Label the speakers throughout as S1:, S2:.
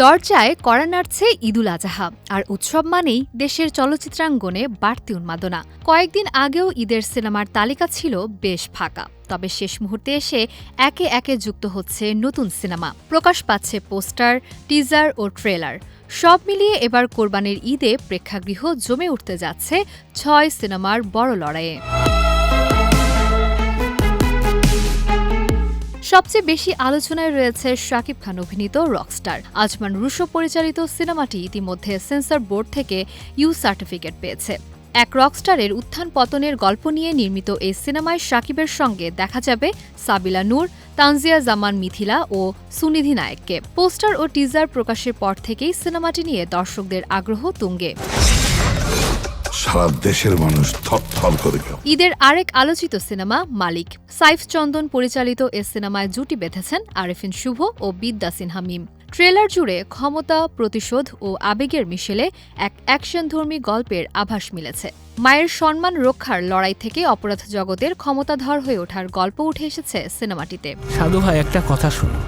S1: দরজায় কড়া নাড়ছে ঈদুল আজহা, আর উৎসব মানেই দেশের চলচ্চিত্রাঙ্গনে বাড়তি উন্মাদনা। কয়েকদিন আগেও ঈদের সিনেমার তালিকা ছিল বেশ ফাঁকা, তবে শেষ মুহূর্তে এসে একে একে যুক্ত হচ্ছে নতুন সিনেমা। প্রকাশ পাচ্ছে পোস্টার, টিজার ও ট্রেলার। সব মিলিয়ে এবার কোরবানির ঈদে প্রেক্ষাগৃহ জমে উঠতে যাচ্ছে ৬ সিনেমার বড় লড়াইয়ে। সবচেয়ে বেশি আলোচনায় রয়েছে শাকিব খান অভিনীত রকস্টার। আজমান রুশো পরিচালিত সিনেমাটি ইতিমধ্যে সেন্সর বোর্ড থেকে ইউ সার্টিফিকেট পেয়েছে। এক রকস্টারের উত্থান পতনের গল্প নিয়ে নির্মিত এই সিনেমায় শাকিবের সঙ্গে দেখা যাবে সাবিলা নূর, তানজিয়া জামান মিথিলা ও সুনিধি নায়েককে। পোস্টার ও টিজার প্রকাশের পর থেকেই সিনেমাটি নিয়ে দর্শকদের আগ্রহ তুঙ্গে।
S2: সারা দেশের মানুষ থপথপ করে গেল।
S1: ঈদের আরেক আলোচিত সিনেমা মালিক। সাইফ চন্দন পরিচালিত এ সিনেমায় জুটি বেঁধেছেন আরেফিন শুভ ও বিদ্যা সিনহা মিম। ট্রেলার জুড়ে ক্ষমতা, প্রতিশোধ ও আবেগের মিশেলে এক অ্যাকশনধর্মী গল্পের আভাস মিলেছে। মায়ের সম্মান রক্ষার লড়াই থেকে অপরাধ জগতের ক্ষমতাধর হয়ে ওঠার গল্প উঠে এসেছে সিনেমাটিতে।
S3: সাধু ভাই, একটা কথা শুনো,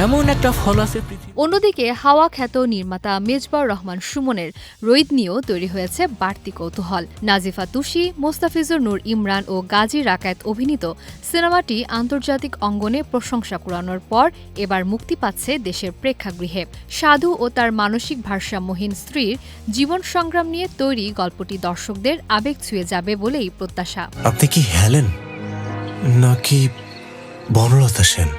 S3: এমন একটা ফল আছে।
S1: অন্যদিকে হাওয়া খ্যাত নির্মাতা মেজবাউর রহমান সুমনের রইদ নিয়েও তৈরি হয়েছে বাড়তি কৌতূহল। নাজিফা তুষি, মোস্তাফিজুর নূর ইমরান ও গাজী রাকায়েত অভিনীত সিনেমাটি আন্তর্জাতিক অঙ্গনে প্রশংসা কুড়ানোর পর এবার মুক্তি পাচ্ছে দেশের প্রেক্ষাগৃহে। সাধু ও তার মানসিক ভারসাম্যহীন স্ত্রীর জীবন সংগ্রাম নিয়ে তৈরি গল্পটি দর্শকদের আবেগ ছুঁয়ে যাবে বলেই প্রত্যাশা।
S4: আপনি কি হেলেন নাকি বনলতা সেন?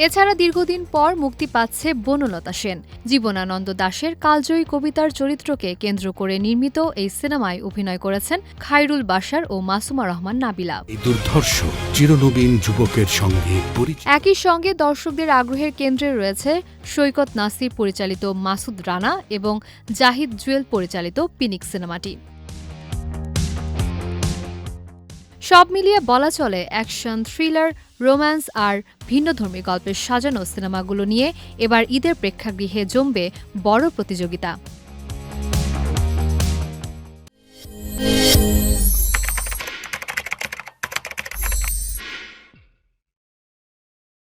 S1: এছাড়া দীর্ঘদিন পর মুক্তি পাচ্ছে বনলতা সেন। জীবনানন্দ দাশের কালজয়ী কবিতার চরিত্রকে কেন্দ্র করে নির্মিত এই সিনেমায় অভিনয় করেছেন খায়রুল বাশার ও মাসুমা রহমান নাবিলা।
S5: এই দুর্ধর্ষ চিরনবীন যুবকের সঙ্গে
S1: একই সঙ্গে দর্শকদের আগ্রহের কেন্দ্রে রয়েছে সৈকত নাসির পরিচালিত মাসুদ রানা এবং জাহিদ জুয়েল পরিচালিত পিনিক সিনেমাটি। সব মিলিয়ে বলা চলে অ্যাকশন, থ্রিলার, রোম্যান্স আর ভিন্নধর্মী গল্পের সাজানো সিনেমাগুলো নিয়ে এবার ঈদের প্রেক্ষাগৃহে জমবে বড় প্রতিযোগিতা।